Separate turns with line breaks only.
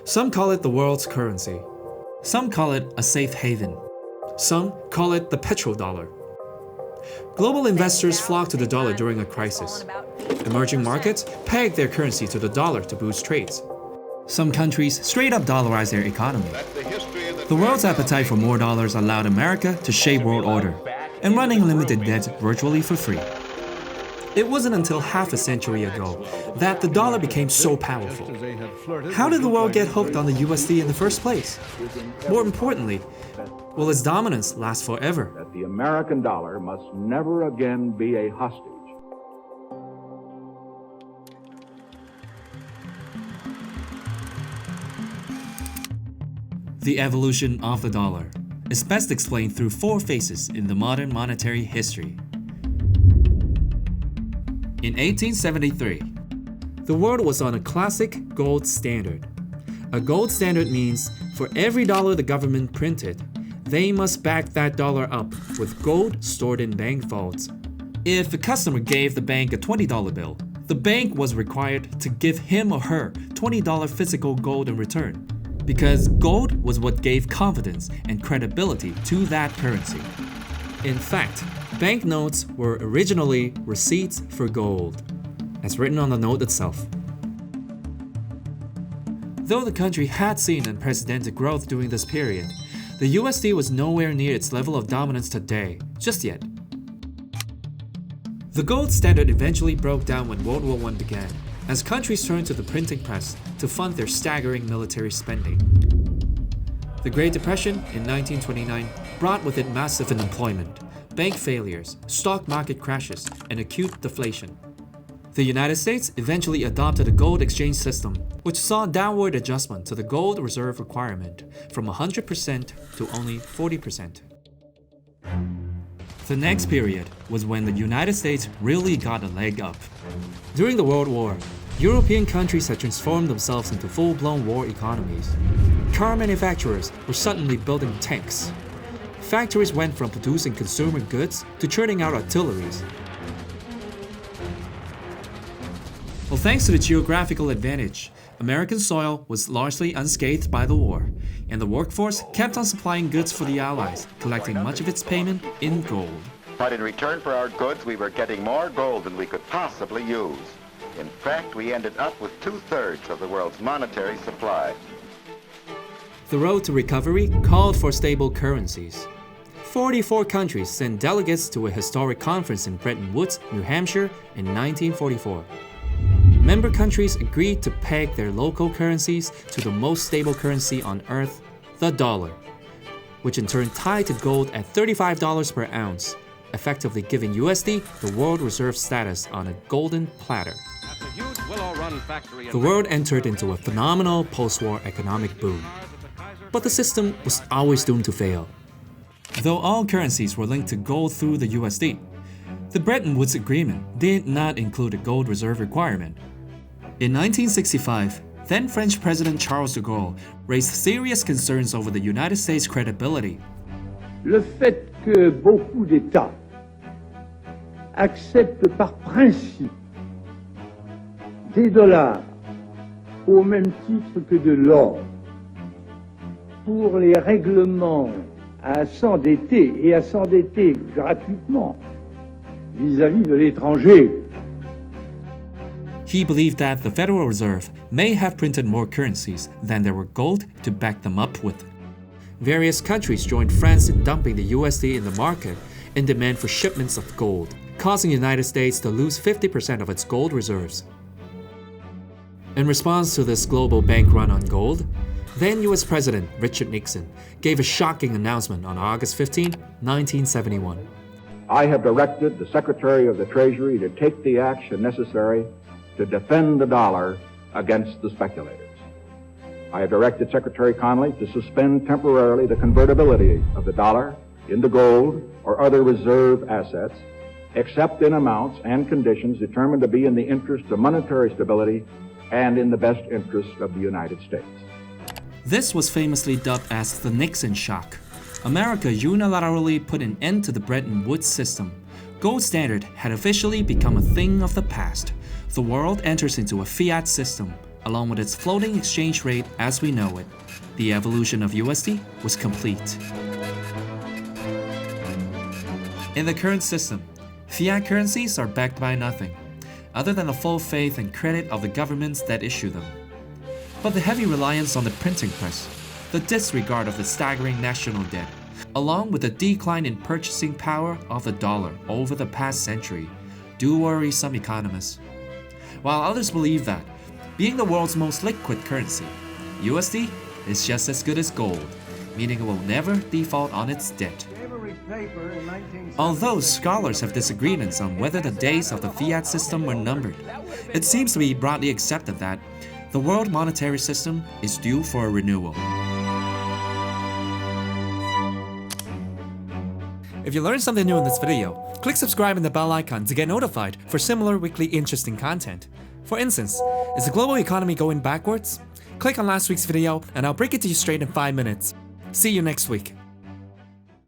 Some call it the world's currency. Some call it a safe haven. Some call it the petrodollar. Global investors flock to the dollar during a crisis. Emerging markets peg their currency to the dollar to boost trades. Some countries straight up dollarize their economy. The world's appetite for more dollars allowed America to shape world order and running limited debt virtually for free. It wasn't until half a century ago that the dollar became so powerful. How did the world get hooked on the USD in the first place? More importantly, will its dominance last forever?
That the American dollar must never again be a hostage.
The evolution of the dollar is best explained through four phases in the modern monetary history. In 1873, the world was on a classic gold standard. A gold standard means for every dollar the government printed, they must back that dollar up with gold stored in bank vaults. If a customer gave the bank a $20 bill, the bank was required to give him or her $20 physical gold in return, because gold was what gave confidence and credibility to that currency. In fact, banknotes were originally receipts for gold, as written on the note itself. Though the country had seen unprecedented growth during this period, the USD was nowhere near its level of dominance today, just yet. The gold standard eventually broke down when World War I began, as countries turned to the printing press to fund their staggering military spending. The Great Depression in 1929 brought with it massive unemployment, bank failures, stock market crashes, and acute deflation. The United States eventually adopted a gold exchange system, which saw a downward adjustment to the gold reserve requirement from 100% to only 40%. The next period was when the United States really got a leg up. During the World War, European countries had transformed themselves into full-blown war economies. Car manufacturers were suddenly building tanks. Factories went from producing consumer goods to churning out artilleries. Well, thanks to the geographical advantage, American soil was largely unscathed by the war, and the workforce kept on supplying goods for the Allies, collecting much of its payment in gold.
But in return for our goods, we were getting more gold than we could possibly use. In fact, we ended up with 2/3 of the world's monetary supply.
The road to recovery called for stable currencies. 44 countries sent delegates to a historic conference in Bretton Woods, New Hampshire in 1944. Member countries agreed to peg their local currencies to the most stable currency on earth, the dollar, which in turn tied to gold at $35 per ounce, effectively giving USD the world reserve status on a golden platter. The world entered into a phenomenal post-war economic boom. But the system was always doomed to fail. Though all currencies were linked to gold through the USD, the Bretton Woods Agreement did not include a gold reserve requirement. In 1965, then French President Charles de Gaulle raised serious concerns over the United States' credibility.
Le fait que beaucoup d'États acceptent par principe des dollars au même titre que de l'or pour les règlements à s'endetter et à s'endetter gratuitement vis-à-vis de l'étranger.
He believed that the Federal Reserve may have printed more currencies than there were gold to back them up with. Various countries joined France in dumping the USD in the market in demand for shipments of gold, causing the United States to lose 50% of its gold reserves. In response to this global bank run on gold, then US President Richard Nixon gave a shocking announcement on August 15, 1971.
I have directed the Secretary of the Treasury to take the action necessary to defend the dollar against the speculators. I have directed Secretary Connally to suspend temporarily the convertibility of the dollar into gold or other reserve assets, except in amounts and conditions determined to be in the interest of monetary stability and in the best interest of the United States.
This was famously dubbed as the Nixon shock. America unilaterally put an end to the Bretton Woods system. Gold standard had officially become a thing of the past. The world enters into a fiat system, along with its floating exchange rate as we know it, the evolution of USD was complete. In the current system, fiat currencies are backed by nothing, other than the full faith and credit of the governments that issue them. But the heavy reliance on the printing press, the disregard of the staggering national debt, along with the decline in purchasing power of the dollar over the past century, do worry some economists. While others believe that, being the world's most liquid currency, USD is just as good as gold, meaning it will never default on its debt. Although scholars have disagreements on whether the days of the fiat system were numbered, it seems to be broadly accepted that the world monetary system is due for a renewal. If you learned something new in this video, click subscribe and the bell icon to get notified for similar weekly interesting content. For instance, is the global economy going backwards? Click on last week's video and I'll break it to you straight in 5 minutes. See you next week.